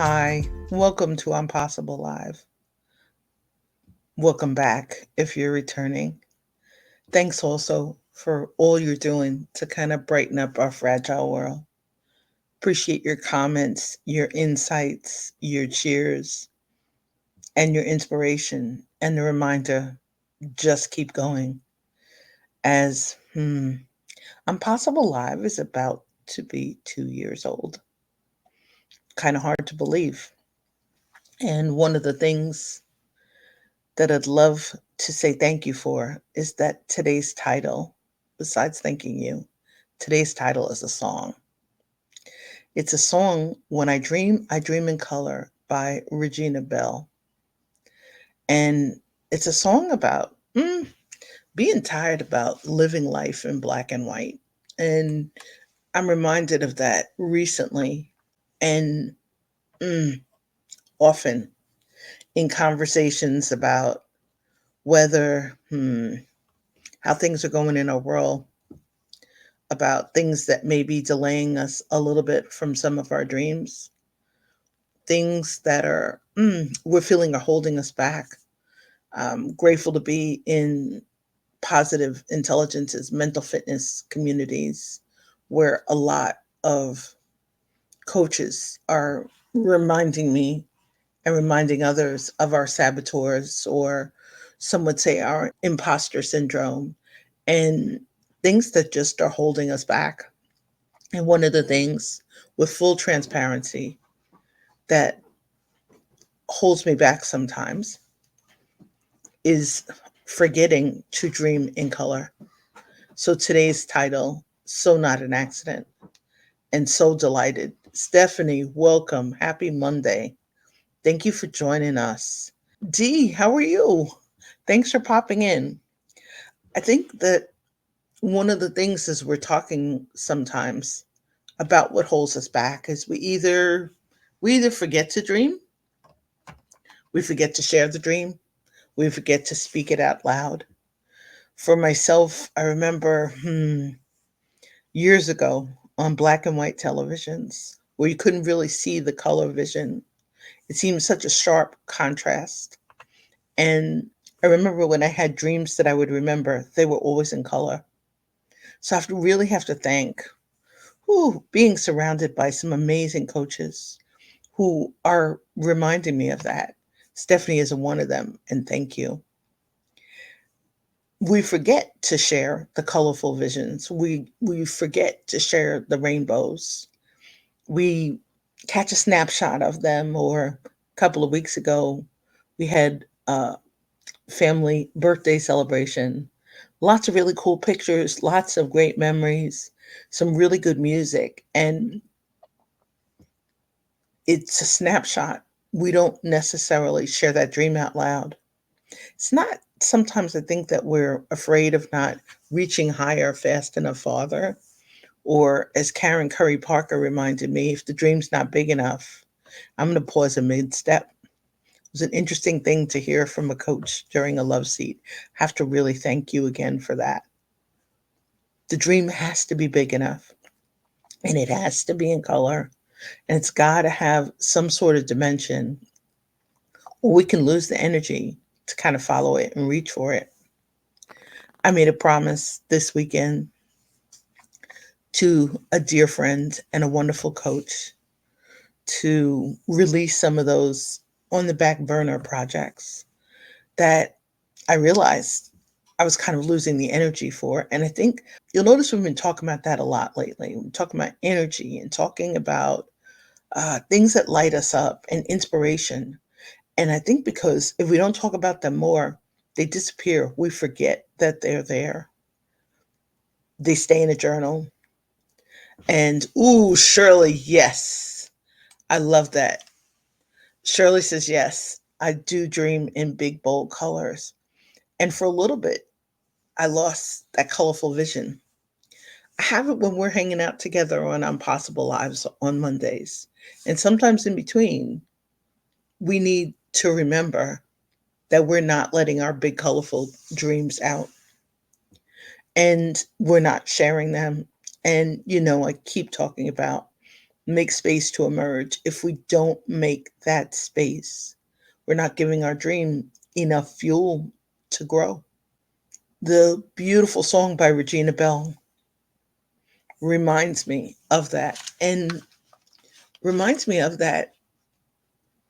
Hi, welcome to Impossible Live. Welcome back if you're returning. Thanks also for all you're doing to kind of brighten up our fragile world. Appreciate your comments, your insights, your cheers, and your inspiration, and the reminder just keep going. As Impossible Live is about to be 2 years old. Kind of hard to believe. And one of the things that I'd love to say thank you for is that today's title, besides thanking you, today's title is a song. It's a song, When I Dream in Color by Regina Bell. And it's a song about being tired about living life in black and white. And I'm reminded of that recently and mm, often in conversations about whether, how things are going in our world, about things that may be delaying us a little bit from some of our dreams, things that are we're feeling are holding us back. I'm grateful to be in positive intelligences, mental fitness communities, where a lot of coaches are reminding me and reminding others of our saboteurs, or some would say our imposter syndrome, and things that just are holding us back. And one of the things, with full transparency, that holds me back sometimes is forgetting to dream in color. So today's title, So Not an Accident, and so delighted. Stephanie, welcome. Happy Monday. Thank you for joining us. Dee, how are you? Thanks for popping in. I think that one of the things is we're talking sometimes about what holds us back is we either forget to dream, we forget to share the dream, we forget to speak it out loud. For myself, I remember years ago on black and white televisions where you couldn't really see the color vision. It seemed such a sharp contrast. And I remember when I had dreams that I would remember, they were always in color. So really have to thank being surrounded by some amazing coaches who are reminding me of that. Stephanie is one of them, and thank you. We forget to share the colorful visions. We forget to share the rainbows. We catch a snapshot of them, or a couple of weeks ago we had a family birthday celebration. Lots of really cool pictures, lots of great memories, some really good music, and it's a snapshot. We don't necessarily share that dream out loud. It's not sometimes I think that we're afraid of not reaching higher fast enough farther. Or as Karen Curry Parker reminded me, if the dream's not big enough, I'm going to pause a mid step. It was an interesting thing to hear from a coach during a love seat. Have to really thank you again for that. The dream has to be big enough, and it has to be in color, and it's got to have some sort of dimension, or we can lose the energy to kind of follow it and reach for it. I made a promise this weekend to a dear friend and a wonderful coach to release some of those on the back burner projects that I realized I was kind of losing the energy for. And I think you'll notice we've been talking about that a lot lately. We're talking about energy and talking about things that light us up and inspiration. And I think because if we don't talk about them more, they disappear. We forget that they're there. They stay in a journal. And ooh, Shirley, yes. I love that. Shirley says, yes, I do dream in big, bold colors. And for a little bit, I lost that colorful vision. I have it when we're hanging out together on Impossible Lives on Mondays. And sometimes in between, we need to remember that we're not letting our big, colorful dreams out, and we're not sharing them. And, I keep talking about make space to emerge. If we don't make that space, we're not giving our dream enough fuel to grow. The beautiful song by Regina Bell reminds me of that, and reminds me of that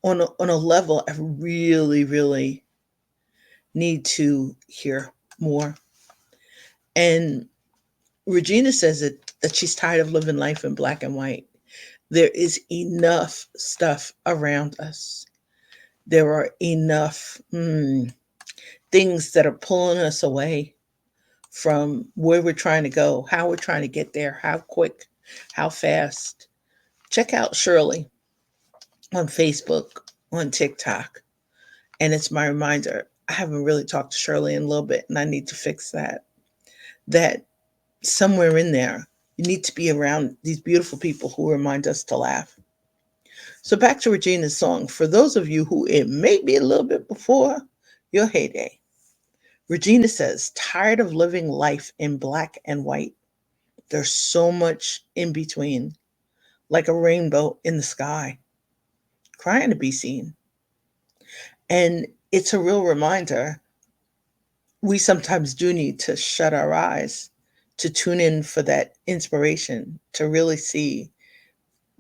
on a level I really, really need to hear more. And Regina says that she's tired of living life in black and white. There is enough stuff around us. There are enough things that are pulling us away from where we're trying to go, how we're trying to get there, how quick, how fast. Check out Shirley on Facebook, on TikTok. And it's my reminder. I haven't really talked to Shirley in a little bit, and I need to fix that. That somewhere in there, you need to be around these beautiful people who remind us to laugh. So back to Regina's song. For those of you who it may be a little bit before your heyday, Regina says, tired of living life in black and white. There's so much in between, like a rainbow in the sky, crying to be seen. And it's a real reminder we sometimes do need to shut our eyes to tune in for that inspiration, to really see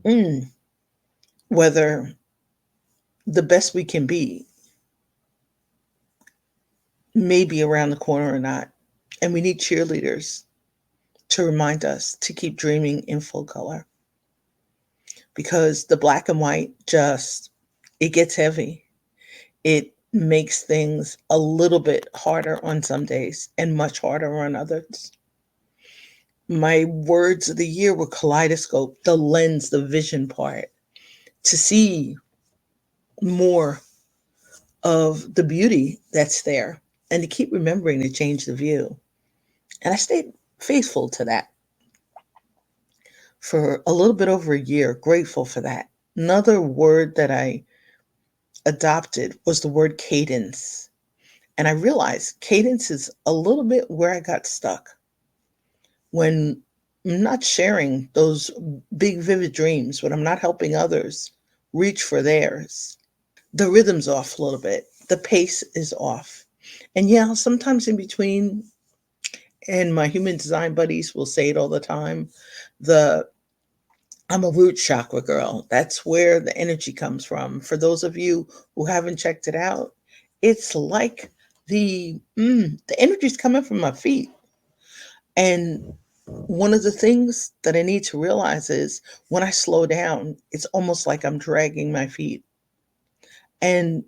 mm, whether the best we can be may be around the corner or not. And we need cheerleaders to remind us to keep dreaming in full color, because the black and white just, it gets heavy. It makes things a little bit harder on some days and much harder on others. My words of the year were kaleidoscope, the lens, the vision part, to see more of the beauty that's there and to keep remembering to change the view. And I stayed faithful to that for a little bit over a year, grateful for that. Another word that I adopted was the word cadence. And I realized cadence is a little bit where I got stuck when I'm not sharing those big, vivid dreams, when I'm not helping others reach for theirs. The rhythm's off a little bit, the pace is off. And yeah, sometimes in between, and my human design buddies will say it all the time, the I'm a root chakra girl. That's where the energy comes from. For those of you who haven't checked it out, it's like the energy's coming from my feet. And one of the things that I need to realize is when I slow down, it's almost like I'm dragging my feet. And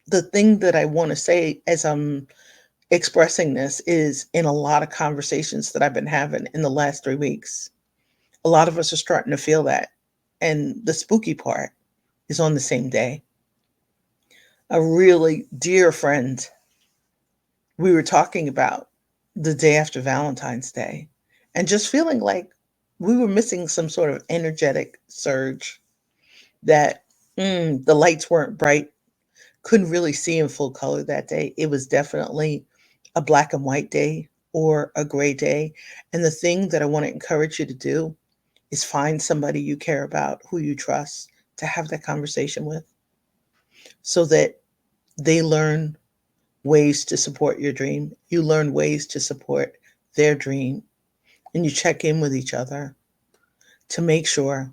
the thing that I want to say as I'm expressing this is in a lot of conversations that I've been having in the last 3 weeks, a lot of us are starting to feel that. And the spooky part is on the same day. A really dear friend, we were talking about the day after Valentine's Day and just feeling like we were missing some sort of energetic surge, that the lights weren't bright, couldn't really see in full color that day. It was definitely a black and white day or a gray day. And the thing that I want to encourage you to do is find somebody you care about, who you trust, to have that conversation with so that they learn ways to support your dream. You learn ways to support their dream, and you check in with each other to make sure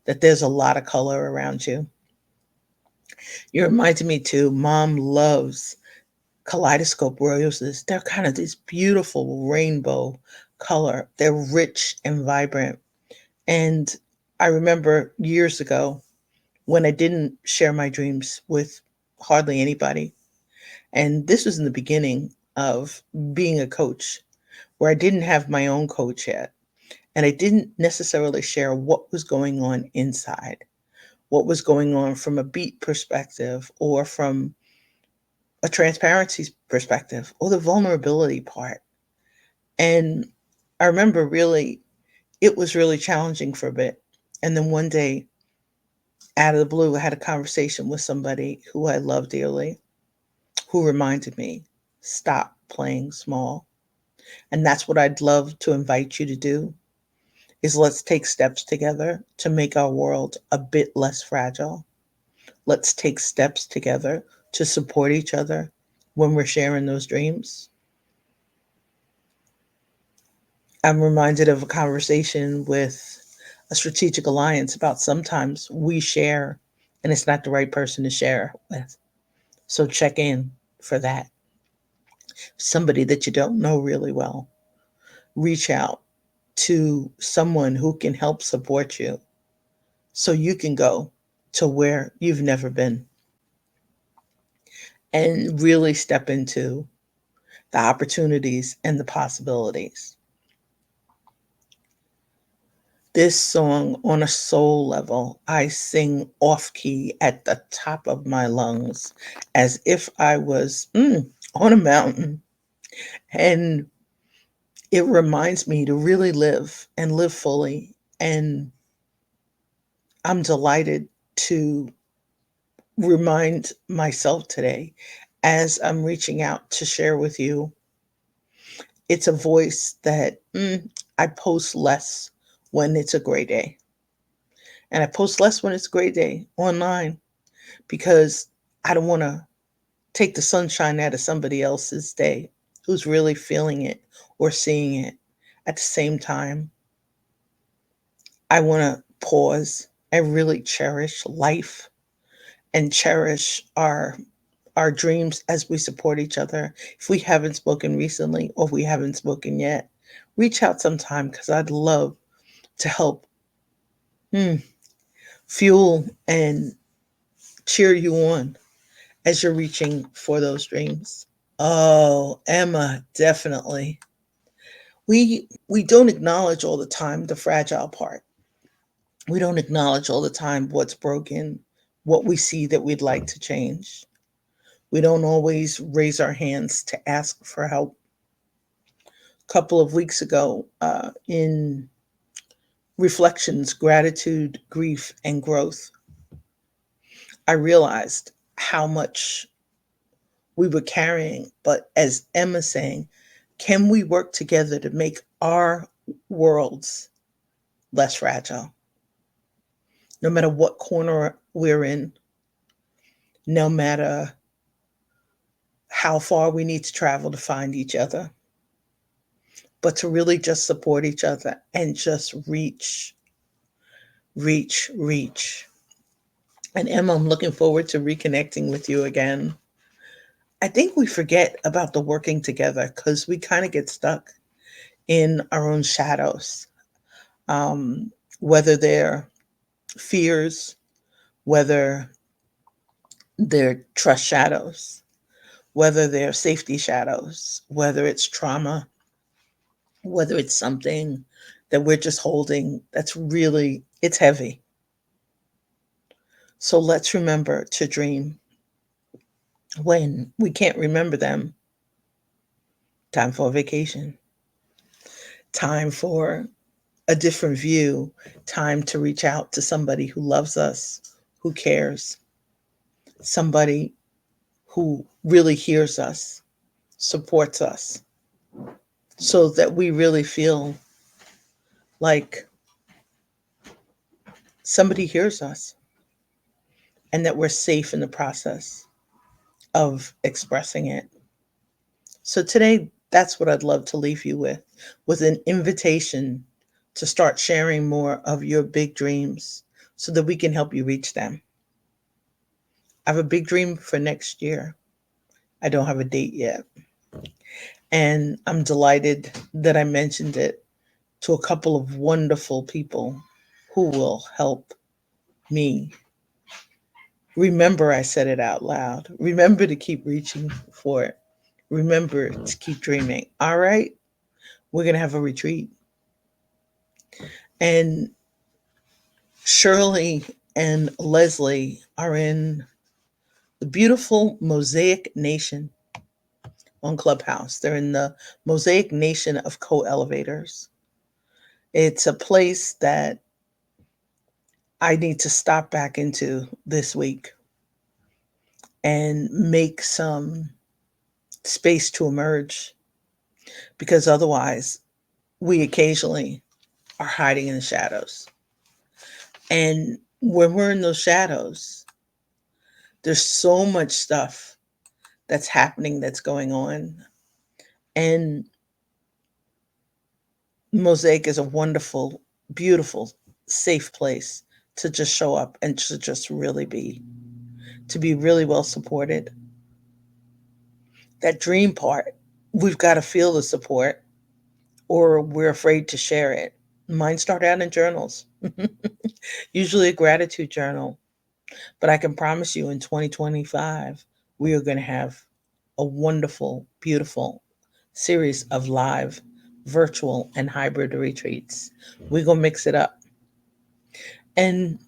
that there's a lot of color around you. You reminded me too, mom loves kaleidoscope roses. They're kind of this beautiful rainbow color. They're rich and vibrant. And I remember years ago when I didn't share my dreams with hardly anybody. And this was in the beginning of being a coach, where I didn't have my own coach yet. And I didn't necessarily share what was going on inside, what was going on from a beat perspective or from a transparency perspective or the vulnerability part. And I remember really, it was really challenging for a bit. And then one day, out of the blue, I had a conversation with somebody who I love dearly, who reminded me, stop playing small. And that's what I'd love to invite you to do, is let's take steps together to make our world a bit less fragile. Let's take steps together to support each other when we're sharing those dreams. I'm reminded of a conversation with a strategic alliance about sometimes we share and it's not the right person to share with. So check in for that. Somebody that you don't know really well, reach out to someone who can help support you so you can go to where you've never been and really step into the opportunities and the possibilities. This song, on a soul level, I sing off key at the top of my lungs as if I was on a mountain. And it reminds me to really live and live fully. And I'm delighted to remind myself today as I'm reaching out to share with you. It's a voice that I post less when it's a great day. And I post less when it's a great day online because I don't want to take the sunshine out of somebody else's day who's really feeling it or seeing it. At the same time, I want to pause and really cherish life and cherish our dreams as we support each other. If we haven't spoken recently or if we haven't spoken yet, reach out sometime because I'd love to help hmm, fuel and cheer you on as you're reaching for those dreams. Oh, Emma, definitely. We don't acknowledge all the time the fragile part. We don't acknowledge all the time what's broken, what we see that we'd like to change. We don't always raise our hands to ask for help. A couple of weeks ago, in reflections, gratitude, grief, and growth, I realized how much we were carrying. But as Emma's saying, can we work together to make our worlds less fragile? No matter what corner we're in, no matter how far we need to travel to find each other, but to really just support each other and just reach, reach, reach. And Emma, I'm looking forward to reconnecting with you again. I think we forget about the working together because we kind of get stuck in our own shadows, um, whether they're fears, whether they're trust shadows, whether they're safety shadows, whether it's trauma, whether it's something that we're just holding that's really, it's heavy. So let's remember to dream. When we can't remember them, time for a vacation, time for a different view, time to reach out to somebody who loves us, who cares, somebody who really hears us, supports us, so that we really feel like somebody hears us and that we're safe in the process of expressing it. So today, that's what I'd love to leave you with an invitation to start sharing more of your big dreams so that we can help you reach them. I have a big dream for next year. I don't have a date yet. And I'm delighted that I mentioned it to a couple of wonderful people who will help me. Remember, I said it out loud. Remember to keep reaching for it. Remember to keep dreaming. All right, we're going to have a retreat. And Shirley and Leslie are in the beautiful Mosaic Nation on Clubhouse. They're in the Mosaic Nation of Co-Elevators. It's a place that I need to stop back into this week and make some space to emerge because otherwise we occasionally are hiding in the shadows. And when we're in those shadows, there's so much stuff that's happening, that's going on. And Mosaic is a wonderful, beautiful, safe place to just show up and to just really be, to be really well supported. That dream part, we've got to feel the support or we're afraid to share it. Mine start out in journals, usually a gratitude journal. But I can promise you in 2025, we are going to have a wonderful, beautiful series of live, virtual, and hybrid retreats. We're going to mix it up. And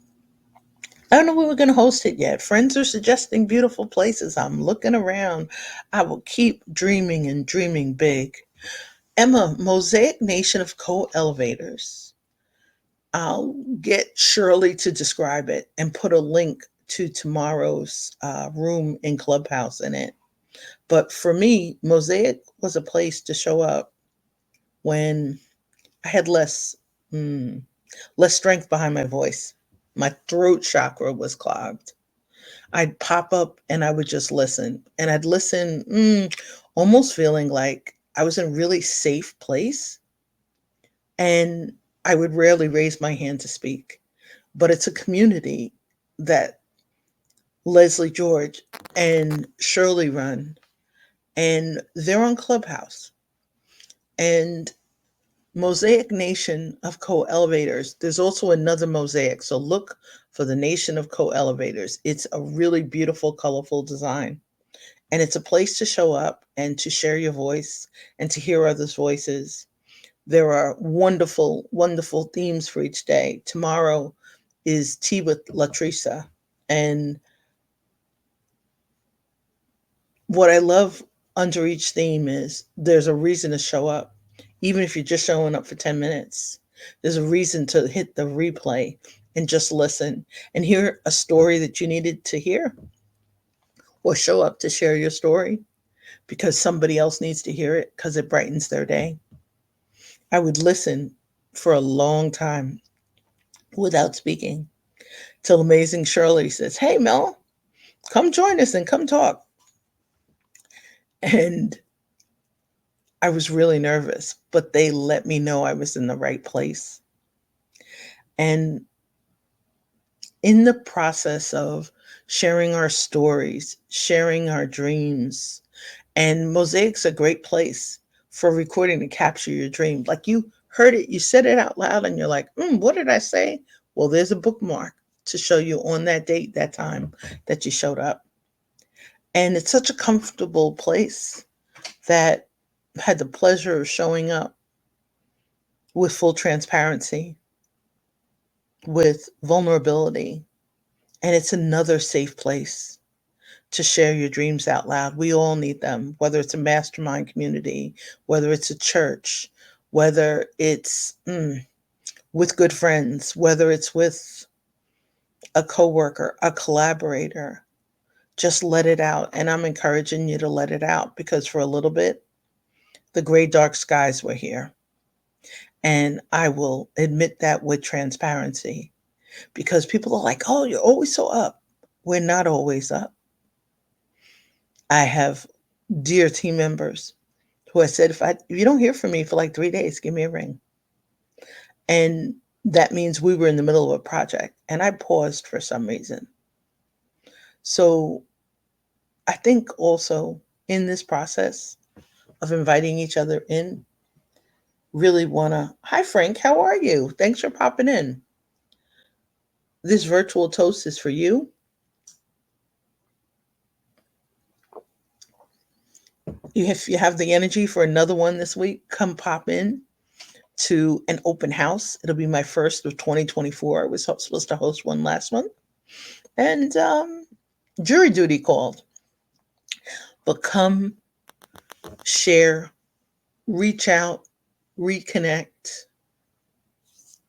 I don't know where we're going to host it yet. Friends are suggesting beautiful places. I'm looking around. I will keep dreaming and dreaming big. Emma, Mosaic Nation of Co Elevators. I'll get Shirley to describe it and put a link to tomorrow's room in Clubhouse in it. But for me, Mosaic was a place to show up when I had less strength behind my voice. My throat chakra was clogged. I'd pop up and I would just listen, and I'd listen, almost feeling like I was in a really safe place, and I would rarely raise my hand to speak. But it's a community that Leslie George and Shirley run, and they're on Clubhouse. And Mosaic Nation of Co Elevators, there's also another mosaic. So look for the Nation of Co Elevators. It's a really beautiful, colorful design. And it's a place to show up and to share your voice and to hear others' voices. There are wonderful, wonderful themes for each day. Tomorrow is Tea with Latrisa. And what I love under each theme is there's a reason to show up, even if you're just showing up for 10 minutes. There's a reason to hit the replay and just listen and hear a story that you needed to hear, or show up to share your story because somebody else needs to hear it because it brightens their day. I would listen for a long time without speaking till amazing Shirley says, "Hey, Mel, come join us and come talk." And I was really nervous, but they let me know I was in the right place. And in the process of sharing our stories, sharing our dreams, and Mosaic's a great place for recording to capture your dream. Like you heard it, you said it out loud, and you're like, what did I say? Well, there's a bookmark to show you on that date, that time that you showed up. And it's such a comfortable place that I had the pleasure of showing up with full transparency, with vulnerability. And it's another safe place to share your dreams out loud. We all need them, whether it's a mastermind community, whether it's a church, whether it's with good friends, whether it's with a coworker, a collaborator. Just let it out. And I'm encouraging you to let it out because for a little bit, the gray dark skies were here. And I will admit that with transparency because people are like, oh, you're always so up. We're not always up. I have dear team members who I said, if you don't hear from me for like 3 days, give me a ring. And that means we were in the middle of a project and I paused for some reason. So I think also in this process of inviting each other in, really want to, hi, Frank, how are you? Thanks for popping in. This virtual toast is for you. If you have the energy for another one this week, come pop in to an open house. It'll be my first of 2024. I was supposed to host one last month. And jury duty called. But come share, reach out, reconnect.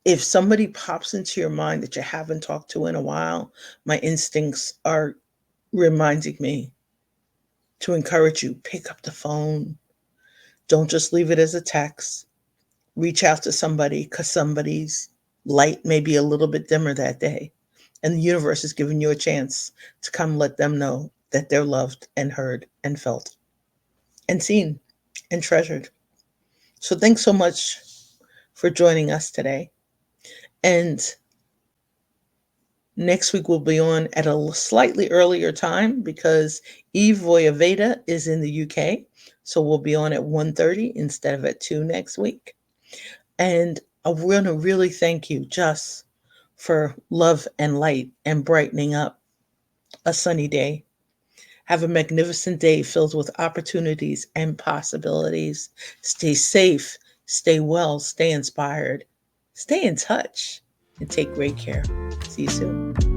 If somebody pops into your mind that you haven't talked to in a while, my instincts are reminding me to encourage you, pick up the phone. Don't just leave it as a text. Reach out to somebody because somebody's light may be a little bit dimmer that day. And the universe is giving you a chance to come let them know that they're loved and heard and felt and seen and treasured. So thanks so much for joining us today. And next week we'll be on at a slightly earlier time because Eve Voyaveda is in the UK. So we'll be on at 1:30 instead of at 2 next week. And I want to really thank you just for love and light and brightening up a sunny day. Have a magnificent day filled with opportunities and possibilities. Stay safe, stay well, stay inspired, stay in touch, and take great care. See you soon.